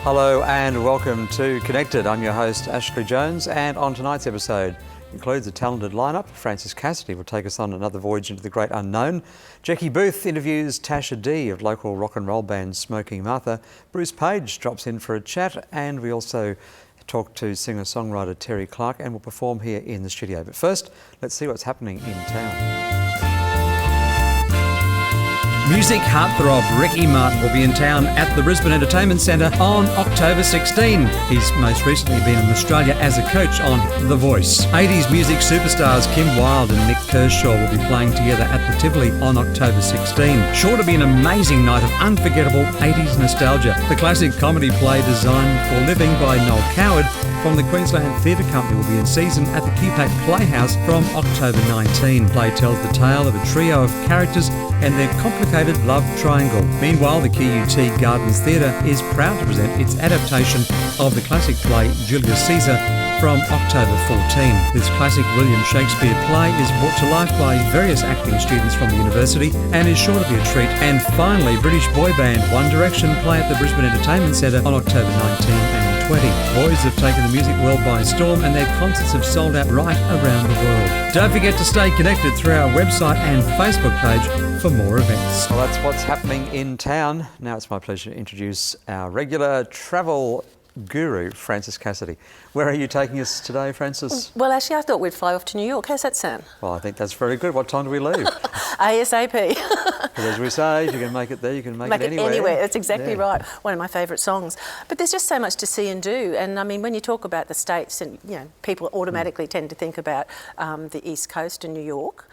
Hello and welcome to Connected. I'm your host Ashley Jones, and on tonight's episode includes a talented lineup. Francis Cassidy will take us on another voyage into the great unknown. Jackie Booth interviews Tasha D of local rock and roll band Smoking Martha. Bruce Page drops in for a chat, and we also talk to singer-songwriter Terry Clark, and will perform here in the studio. But first, let's see what's happening in town. Music heartthrob Ricky Martin will be in town at the Brisbane Entertainment Centre on October 16. He's most recently been in Australia as a coach on The Voice. 80s music superstars Kim Wilde and Nick Kershaw will be playing together at the Tivoli on October 16. Sure to be an amazing night of unforgettable 80s nostalgia. The classic comedy play Designed for Living by Noel Coward from the Queensland Theatre Company will be in season at the QPAC Playhouse from October 19. The play tells the tale of a trio of characters and their complicated love triangle. Meanwhile, the QUT Gardens Theatre is proud to present its adaptation of the classic play Julius Caesar from October 14. This classic William Shakespeare play is brought to life by various acting students from the university and is sure to be a treat. And finally, British boy band One Direction play at the Brisbane Entertainment Centre on October 19 and 20. Boys have taken the music world by storm, and their concerts have sold out right around the world. Don't forget to stay connected through our website and Facebook page for more events. Well, that's what's happening in town. Now it's my pleasure to introduce our regular travel guru, Francis Cassidy. Where are you taking us today, Francis? Well, actually, I thought we'd fly off to New York. How's that sound? Well, I think that's very good. What time do we leave? ASAP. Because as we say, if you can make it there, you can make it anywhere. That's exactly right. One of my favourite songs. But there's just so much to see and do. And I mean, when you talk about the States, and people automatically tend to think about the East Coast and New York.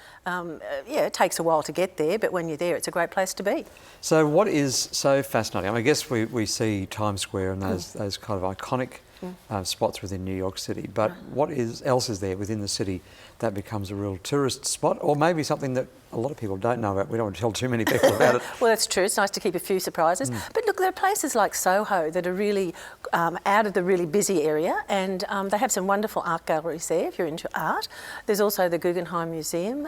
It takes a while to get there, but when you're there, it's a great place to be. So what is so fascinating? I mean, I guess we see Times Square and those kind of iconic spots within New York City, but what else is there within the city that becomes a real tourist spot, or maybe something that a lot of people don't know about? We don't want to tell too many people about it. Well, that's true. It's nice to keep a few surprises. But look, there are places like Soho that are really out of the really busy area, and they have some wonderful art galleries there if you're into art. There's also the Guggenheim Museum.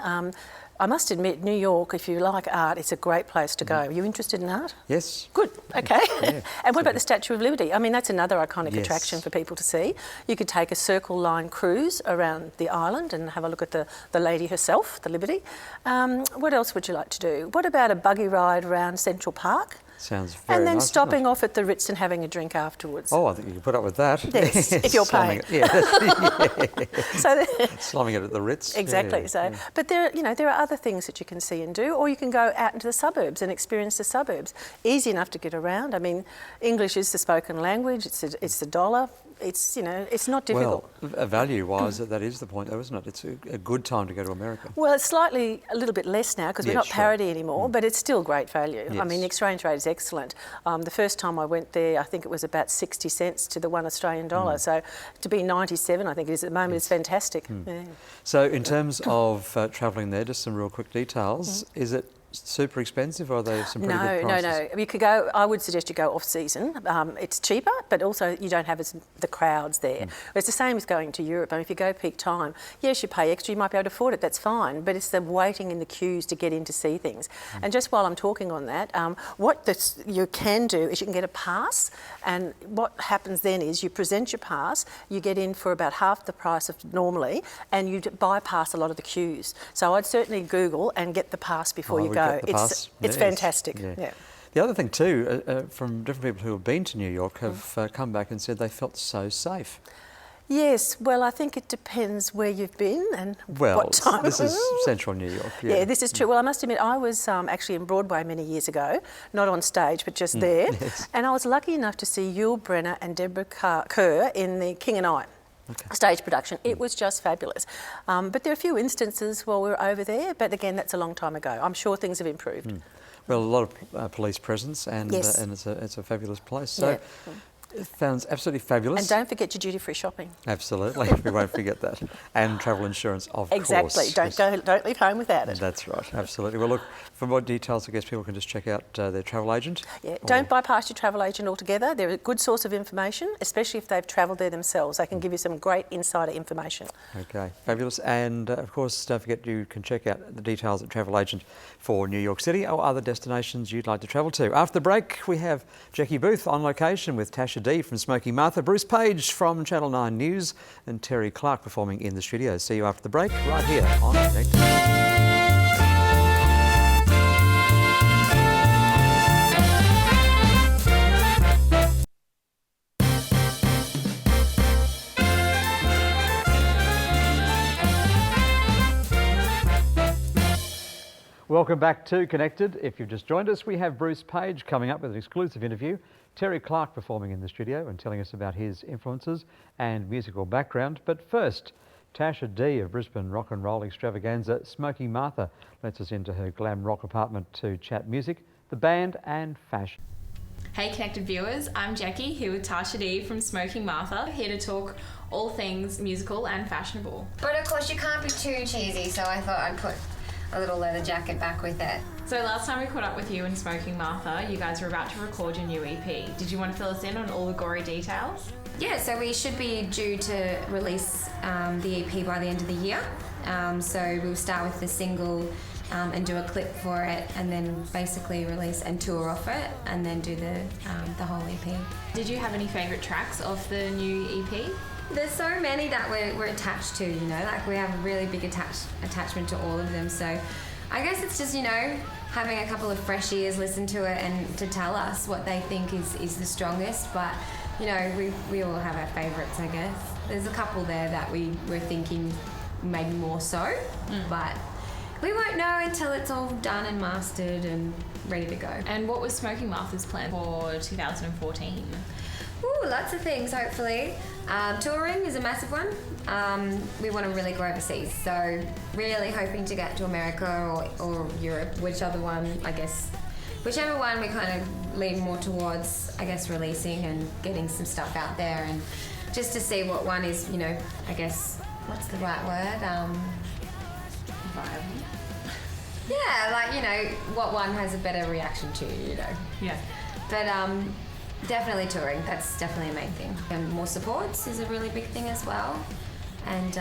I must admit, New York, if you like art, it's a great place to go. Are you interested in art? Yes. Good, okay. Yeah, and what about the Statue of Liberty? I mean, that's another iconic attraction for people to see. You could take a Circle Line cruise around the island and have a look at the lady herself, the Liberty. What else would you like to do? What about a buggy ride around Central Park? Sounds very nice. And then stopping off at the Ritz and having a drink afterwards. Oh, I think you can put up with that. Yes, if you're paying. Slumming it at the Ritz. Exactly. But there are other things that you can see and do, or you can go out into the suburbs and experience the suburbs. Easy enough to get around. I mean, English is the spoken language. It's the dollar. It's not difficult. Well, value-wise, that is the point, though, isn't it? It's a good time to go to America. Well, it's a little bit less now because we're not parity anymore, but it's still great value. Yes. I mean, the exchange rate is excellent. The first time I went there, I think it was about 60 cents to the $1 Australian dollar. So to be 97, I think it is at the moment, is fantastic. Yeah. So in terms of travelling there, just some real quick details. Is it super expensive, or are they some pretty good prices? No. You could go. I would suggest you go off season. It's cheaper, but also you don't have the crowds there. It's the same as going to Europe. I mean, if you go peak time, yes, you pay extra. You might be able to afford it. That's fine. But it's the waiting in the queues to get in to see things. And just while I'm talking on that, what you can do is you can get a pass. And what happens then is you present your pass. You get in for about half the price of normally, and you bypass a lot of the queues. So I'd certainly Google and get the pass before you go. It's fantastic. Yeah. The other thing too, from different people who have been to New York, have come back and said they felt so safe. Yes, well, I think it depends where you've been and what time. This is central New York. Yeah, this is true. Well, I must admit, I was actually in Broadway many years ago, not on stage, but just there. Yes. And I was lucky enough to see Yul Brynner and Deborah Kerr in The King and I. Stage production. It was just fabulous. But there are a few instances while we were over there, but again, that's a long time ago. I'm sure things have improved. Well, a lot of police presence, and it's a fabulous place. So It sounds absolutely fabulous. And don't forget your duty-free shopping. Absolutely, we won't forget that. And travel insurance, of course. Exactly, don't leave home without it. That's right, absolutely. Well, look, for more details, I guess people can just check out their travel agent. Yeah, don't bypass your travel agent altogether. They're a good source of information, especially if they've travelled there themselves. They can give you some great insider information. Okay, fabulous. And of course, don't forget you can check out the details at Travel Agent for New York City or other destinations you'd like to travel to. After the break, we have Jackie Booth on location with Tasha Tasha D from Smoky Martha, Bruce Page from Channel 9 News, and Terry Clark performing in the studio. See you after the break, right here on Connected. Welcome back to Connected. If you've just joined us, we have Bruce Page coming up with an exclusive interview. Terry Clark performing in the studio and telling us about his influences and musical background. But first, Tasha D of Brisbane rock and roll extravaganza Smoky Martha lets us into her glam rock apartment to chat music, the band and fashion. Hey Connected viewers, I'm Jackie here with Tasha D from Smoky Martha, here to talk all things musical and fashionable. But of course you can't be too cheesy, so I thought I'd put a little leather jacket back with it. So last time we caught up with you in Smoking Martha, you guys were about to record your new EP. Did you want to fill us in on all the gory details? Yeah, so we should be due to release the EP by the end of the year. So we'll start with the single and do a clip for it, and then basically release and tour off it, and then do the whole EP. Did you have any favourite tracks of the new EP? There's so many that we're attached to, you know, like we have a really big attachment to all of them. So I guess it's just, you know, having a couple of fresh ears listen to it and to tell us what they think is the strongest. But, you know, we all have our favourites, I guess. There's a couple there that we were thinking maybe more so, but we won't know until it's all done and mastered and ready to go. And what was Smoking Martha's plan for 2014? Ooh, lots of things, hopefully. Touring is a massive one. We want to really go overseas, so really hoping to get to America or Europe, whichever one, I guess. Whichever one we kind of lean more towards, I guess, releasing and getting some stuff out there, and just to see what one is, you know, I guess, what's the right word? Viable. Yeah, like, you know, what one has a better reaction to, you know. Yeah. But definitely touring, that's definitely a main thing. And more supports is a really big thing as well. And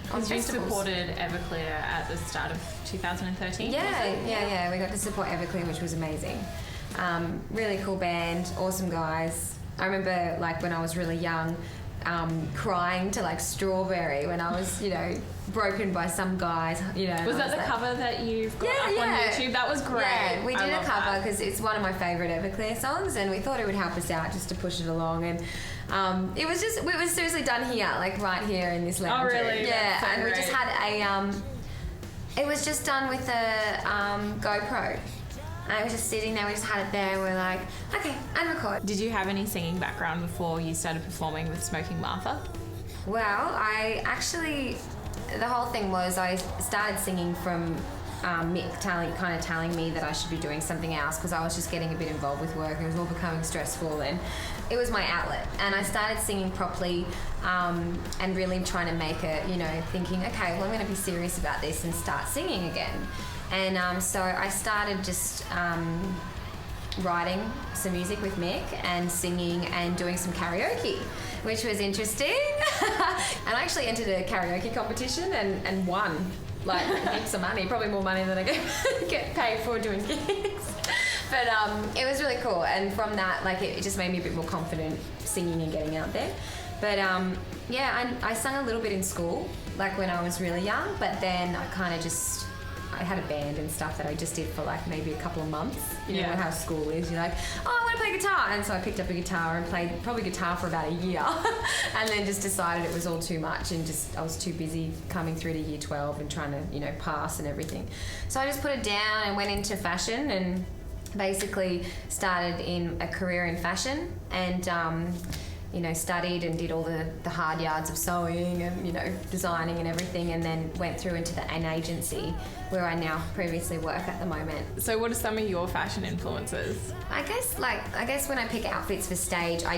Because you supported Everclear at the start of 2013? Yeah, we got to support Everclear, which was amazing. Really cool band, awesome guys. I remember, like, when I was really young, crying to, like, Strawberry when I was, you know, broken by some guys, you know. Was that the cover that you've got up on YouTube? That was great. Yeah, we did a cover because it's one of my favourite Everclear songs, and we thought it would help us out just to push it along. And it was seriously done here, like right here in this lounge. Oh, really? Yeah, so and great. we just had it was just done with a GoPro. And it was just sitting there, we just had it there, and we're like, okay, and record. Did you have any singing background before you started performing with Smoking Martha? Well, the whole thing was I started singing from Mick telling me that I should be doing something else because I was just getting a bit involved with work. It was all becoming stressful, and it was my outlet. And I started singing properly and really trying to make it, you know, thinking, okay, well, I'm going to be serious about this and start singing again. And so I started just writing some music with Mick and singing and doing some karaoke, which was interesting. And I actually entered a karaoke competition and won, like, heaps of money, probably more money than I get paid for doing gigs. But it was really cool, and from that, like, it just made me a bit more confident singing and getting out there. But yeah, I sang a little bit in school, like when I was really young, but then I had a band and stuff that I just did for like maybe a couple of months. You know how school is. You're like, oh, I want to play guitar. And so I picked up a guitar and played probably guitar for about a year and then just decided it was all too much and I was too busy coming through to year 12 and trying to, you know, pass and everything. So I just put it down and went into fashion and basically started in a career in fashion and you know, studied and did all the hard yards of sewing and, you know, designing and everything, and then went through into an agency where I now previously work at the moment. So what are some of your fashion influences? I guess when I pick outfits for stage, I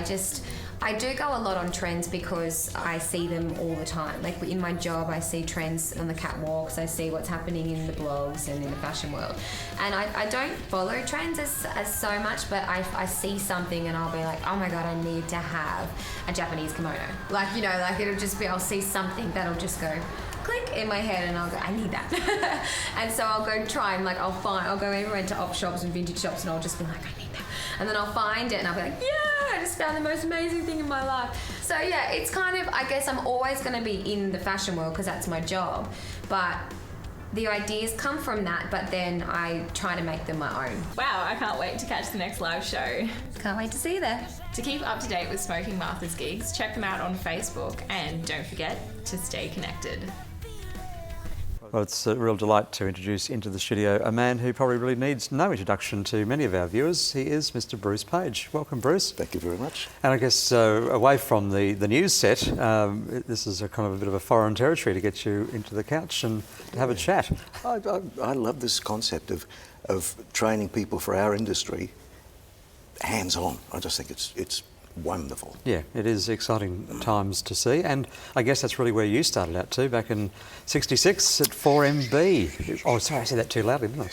do go a lot on trends because I see them all the time. Like in my job, I see trends on the catwalks, I see what's happening in the blogs and in the fashion world. And I don't follow trends as so much, but I see something and I'll be like, oh my God, I need to have a Japanese kimono. Like, you know, like it'll just be, I'll see something that'll just go click in my head and I'll go, I need that. And so I'll go try and like, I'll go everywhere to op shops and vintage shops and I'll just be like, I need that. and then I'll find it and I'll be like, yeah, I just found the most amazing thing in my life. So yeah, it's kind of, I guess I'm always going to be in the fashion world because that's my job, but the ideas come from that, but then I try to make them my own. Wow, I can't wait to catch the next live show. Can't wait to see you there. To keep up to date with Smoking Martha's gigs, check them out on Facebook and don't forget to stay connected. Well, it's a real delight to introduce into the studio a man who probably really needs no introduction to many of our viewers. He is Mr. Bruce Page. Welcome, Bruce. Thank you very much. And I guess away from the news set, this is a kind of a bit of a foreign territory to get you into the couch and have a chat. I love this concept of training people for our industry hands-on. I just think it's wonderful. Yeah, it is exciting times to see, and I guess that's really where you started out too, back in '66 at 4MB. Oh, sorry, I said that too loudly, didn't I?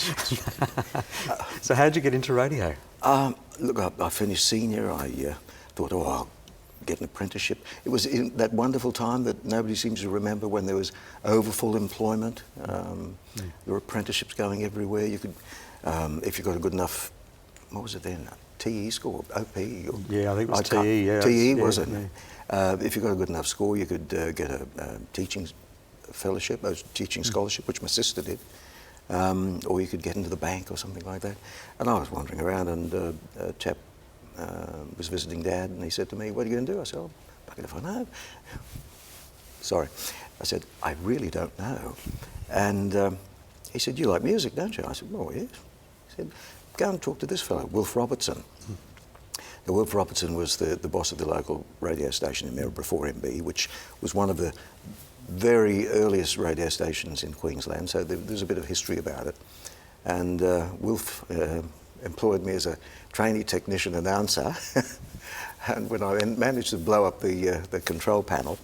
So how did you get into radio? Look, I finished senior. I thought, I'll get an apprenticeship. It was in that wonderful time that nobody seems to remember, when there was overfull employment. There were apprenticeships going everywhere. You could, if you got a good enough, what was it then? TE score, OP? Or, yeah, I think it was TE, yeah. TE, was it? Yeah. If you got a good enough score, you could get a teaching fellowship, a teaching scholarship, which my sister did, or you could get into the bank or something like that. And I was wandering around, and a chap was visiting Dad, and he said to me, "What are you going to do?" I said, "Oh, bugger if I know." Sorry. I said, "I really don't know." And he said, "You like music, don't you?" I said, "Oh, yes." He said, "Go and talk to this fellow, Wilf Robertson." Now, Wilf Robertson was the boss of the local radio station in Maryborough, 4MB, which was one of the very earliest radio stations in Queensland, so there's a bit of history about it. And Wilf employed me as a trainee technician announcer, and when I managed to blow up the control panel,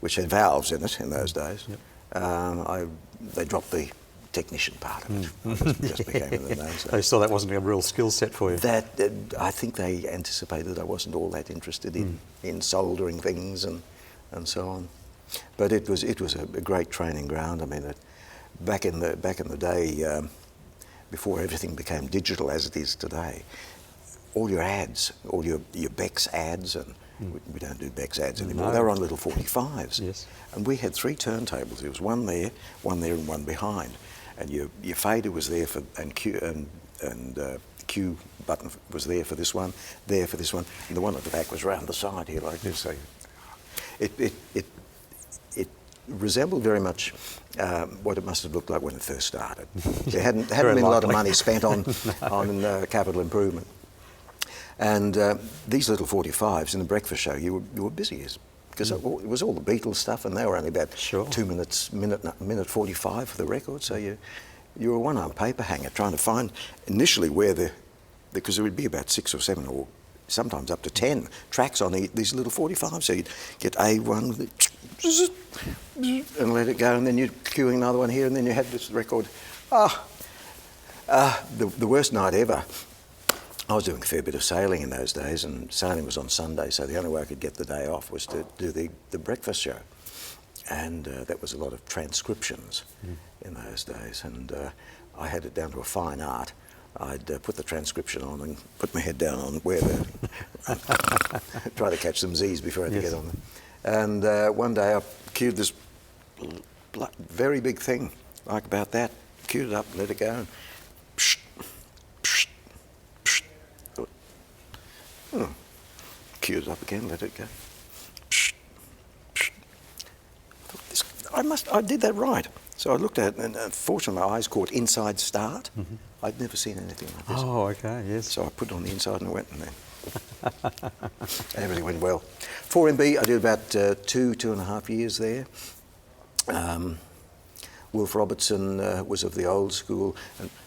which had valves in it in those days, they dropped the technician part of it. I just became an announcer. They saw that wasn't a real skill set for you. That I think they anticipated I wasn't all that interested in soldering things and so on. But it was a great training ground. I mean, back in the day, before everything became digital as it is today, all your ads, all your Beck's ads, and we don't do Beck's ads anymore. No. They were on little 45s. Yes. And we had 3 turntables. There was one there, and one behind. And your fader was there for, and Q button was there for this one, and the one at the back was round the side here like this. So it resembled very much what it must have looked like when it first started. There hadn't been a lot of money spent on capital improvement. And these little 45s in the breakfast show, you were busy, because it was all the Beatles stuff, and they were only about 2 minutes, minute 45 for the record. So you were a one-arm paper hanger trying to find initially where because there would be about 6 or 7 or sometimes up to 10 tracks on these little 45s. So you'd get A1 and let it go, and then you'd queuing another one here, and then you had this record. The worst night ever. I was doing a fair bit of sailing in those days, and sailing was on Sunday, so the only way I could get the day off was to do the breakfast show. And that was a lot of transcriptions in those days, and I had it down to a fine art. I'd put the transcription on and put my head down on where try to catch some Z's before I had to get on them. And one day I queued this very big thing, like about that, queued it up, let it go, and queued it up again, let it go. I did that right. So I looked at it, and fortunately my eyes caught inside start. I'd never seen anything like this. Oh, okay, yes. So I put it on the inside and it went, and then everything went well. 4MB, I did about 2.5 years there. Wilf Robertson was of the old school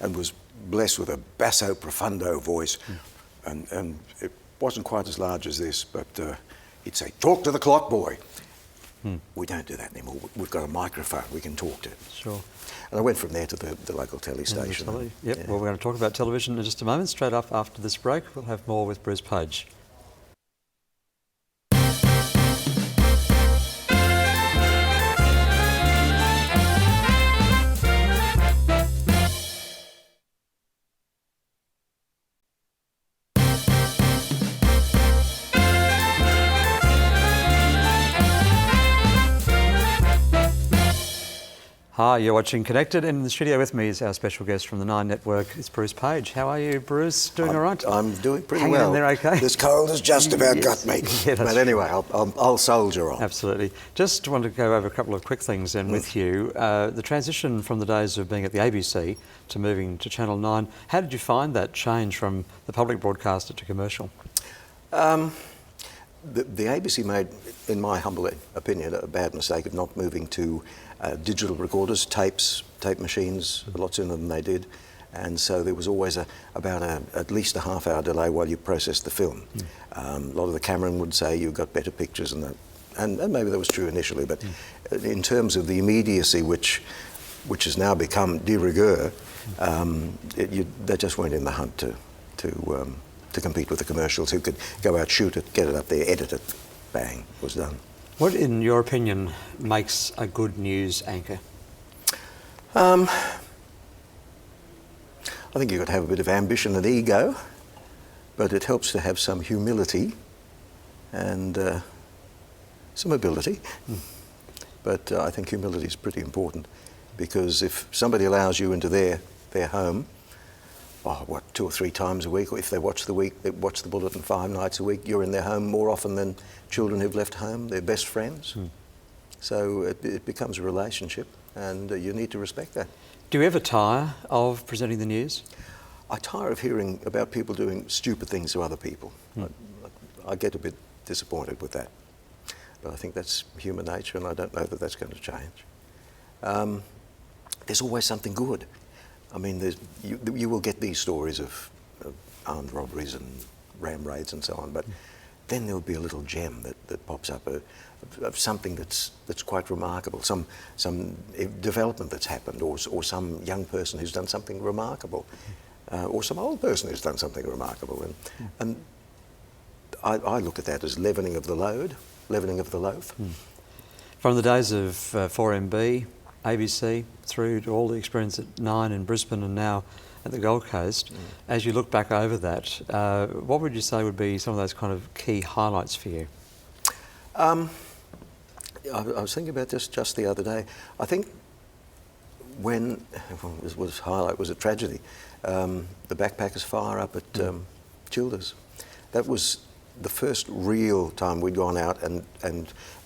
and was blessed with a basso profundo voice, and it wasn't quite as large as this, but he'd say, "Talk to the clock, boy." We don't do that anymore. We've got a microphone we can talk to. Sure. And I went from there to the local telly station. Yep. Well, we're going to talk about television in just a moment. Straight up after this break, we'll have more with Bruce Page. Hi, you're watching Connected. In the studio with me is our special guest from the Nine Network. It's Bruce Page. How are you, Bruce? Doing all right? I'm doing pretty Hanging well. in there okay? This cold has just about got me. Yeah, that's but anyway, I'll soldier on. Absolutely. Just wanted to go over a couple of quick things then with you. The transition from the days of being at the ABC to moving to Channel 9, how did you find that change from the public broadcaster to commercial? The ABC made, in my humble opinion, a bad mistake of not moving to digital recorders, tape machines, a lot sooner than they did. And so there was always at least a half-hour delay while you processed the film. A lot of the cameramen would say you got better pictures, and maybe that was true initially, but in terms of the immediacy, which has now become de rigueur, they just weren't in the hunt to compete with the commercials, who could go out, shoot it, get it up there, edit it, bang, it was done. What, in your opinion, makes a good news anchor? I think you've got to have a bit of ambition and ego, but it helps to have some humility and some ability. But I think humility is pretty important, because if somebody allows you into their home, 2 or 3 times a week, or if they watch the Bulletin 5 nights a week, you're in their home more often than children who've left home, their best friends. So it becomes a relationship, and you need to respect that. Do you ever tire of presenting the news? I tire of hearing about people doing stupid things to other people. I get a bit disappointed with that. But I think that's human nature, and I don't know that that's going to change. There's always something good. I mean, you will get these stories of armed robberies and ram raids and so on, but then there'll be a little gem that pops up of something that's quite remarkable, some development that's happened, or some young person who's done something remarkable, or some old person who's done something remarkable, and I look at that as leavening of the load, leavening of the loaf. From the days of 4MB, ABC, through to all the experience at 9 in Brisbane and now at the Gold Coast, as you look back over that, what would you say would be some of those kind of key highlights for you? I was thinking about this just the other day. I think when was a tragedy, the backpackers' fire up at Childers. That was the first real time we'd gone out, and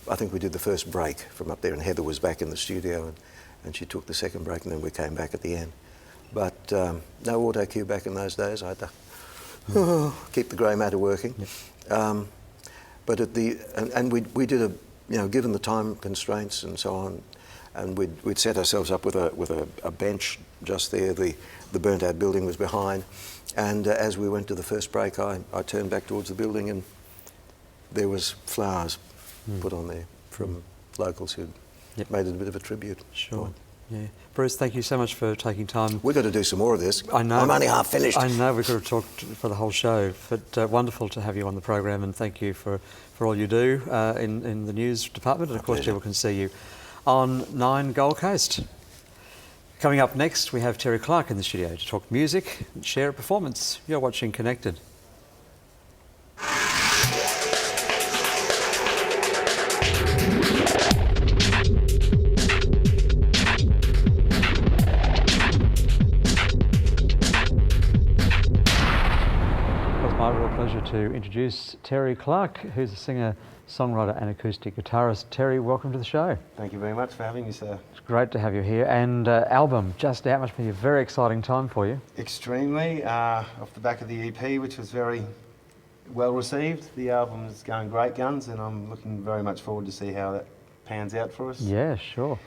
I think we did the first break from up there, and Heather was back in the studio, and she took the second break, and then we came back at the end. But no auto cue back in those days. I had to keep the grey matter working. But we did given the time constraints and so on, and we'd set ourselves up with a bench just there. The burnt out building was behind, and as we went to the first break, I turned back towards the building, and there was flowers put on there from locals who'd made it a bit of a tribute. Sure. Yeah. Bruce, thank you so much for taking time. We've got to do some more of this. I know. I'm only half finished. I know, we've got to talk for the whole show, but wonderful to have you on the program, and thank you for all you do in the news department. And of course, people can see you on 9 Gold Coast. Coming up next, we have Terry Clark in the studio to talk music and share a performance. You're watching Connected. Pleasure to introduce Terry Clark, who's a singer, songwriter and acoustic guitarist. Terry, welcome to the show. Thank you very much for having me, sir. It's great to have you here. And album just out, must be a very exciting time for you. Extremely. Off the back of the EP, which was very well received. The album is going great guns, and I'm looking very much forward to see how that pans out for us. Yeah, sure.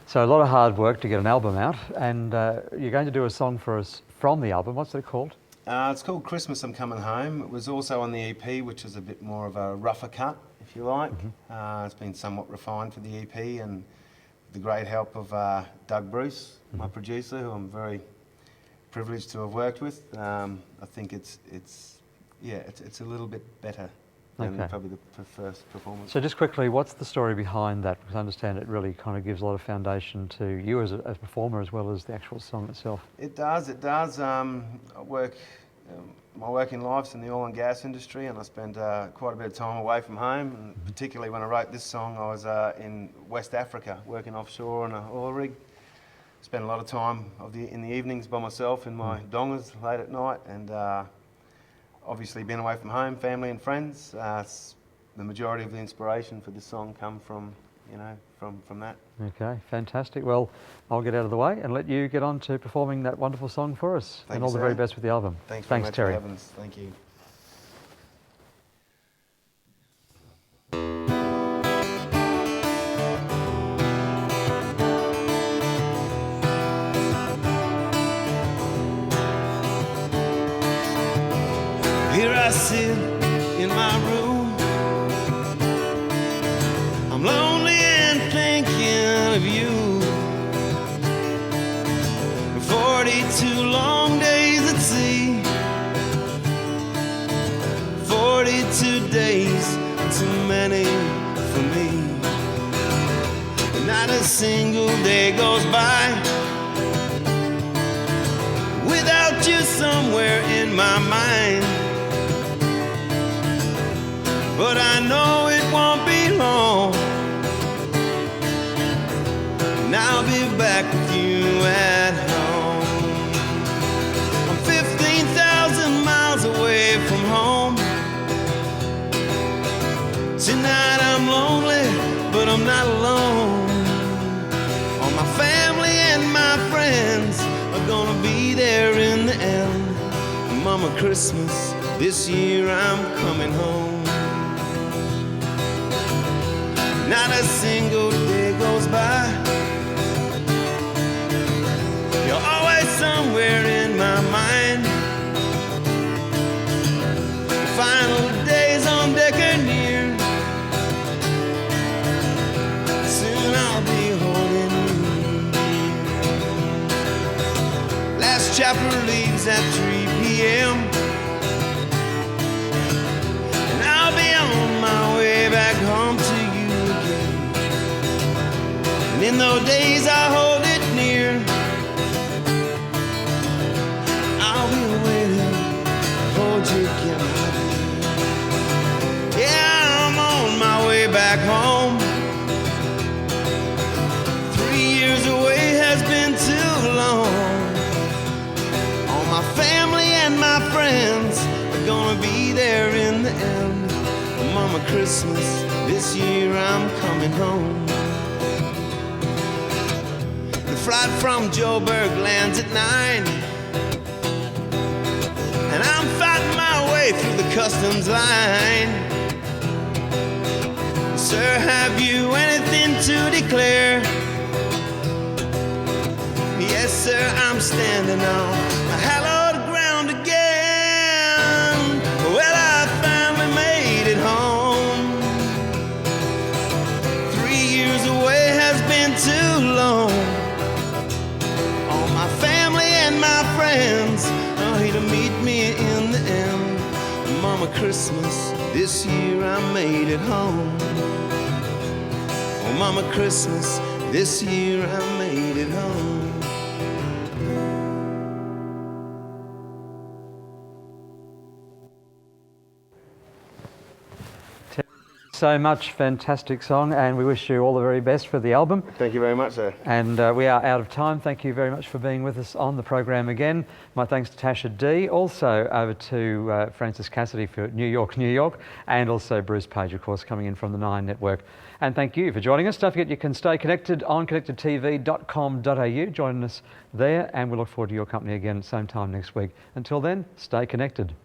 So a lot of hard work to get an album out, and you're going to do a song for us from the album. What's it called? It's called Christmas I'm Coming Home. It was also on the EP, which is a bit more of a rougher cut, if you like. It's been somewhat refined for the EP, and with the great help of Doug Bruce, my producer, who I'm very privileged to have worked with. I think it's a little bit better than probably the first performance. So just quickly, what's the story behind that? Because I understand it really kind of gives a lot of foundation to you as a performer, as well as the actual song itself. It does. My working life's in the oil and gas industry, and I spent quite a bit of time away from home, and particularly when I wrote this song, I was in West Africa working offshore on an oil rig, spend a lot of time in the evenings by myself in my dongas late at night, and obviously being away from home, family and friends. The majority of the inspiration for this song come from, from that. Okay, fantastic. Well, I'll get out of the way and let you get on to performing that wonderful song for us. Thank and you, all the sir. very best with the album. Thanks very much Terry. for having us. Thank you. Here I sit in my room, I'm lonely and thinking of you. 42 long days at sea, 42 days, too many for me. Not a single day goes by without you somewhere in my mind. But I know it won't be long, and I'll be back with you at home. I'm 15,000 miles away from home. Tonight I'm lonely, but I'm not alone. All my family and my friends are gonna be there in the end. Mama, Christmas, this year I'm coming home. Not a single day goes by, you're always somewhere in my mind. The final days on deck are near, soon I'll be holding you. Last chapter leaves at 3 p.m. and I'll be on my way back home to you. In those days I hold it near, I'll be waiting, hold you again. Yeah, I'm on my way back home. 3 years away has been too long. All my family and my friends are gonna be there in the end. Mama, Christmas, this year I'm coming home. The flight from Joburg lands at 9, and I'm fighting my way through the customs line. Sir, have you anything to declare? Yes, sir, I'm standing on hallowed ground again. Well, I finally made it home. 3 years away has been too long. My friends are here to meet me in the end. Mama, Christmas, this year I made it home. Oh, Mama, Christmas, this year I made it home. So much, fantastic song, and we wish you all the very best for the album. Thank you very much, sir. And we are out of time. Thank you very much for being with us on the program again. My thanks to Tasha D, also over to Francis Cassidy for New York, New York, and also Bruce Page, of course, coming in from the 9 Network. And thank you for joining us. Don't forget you can stay connected on connectedtv.com.au. Join us there, and we look forward to your company again at the same time next week. Until then, stay connected.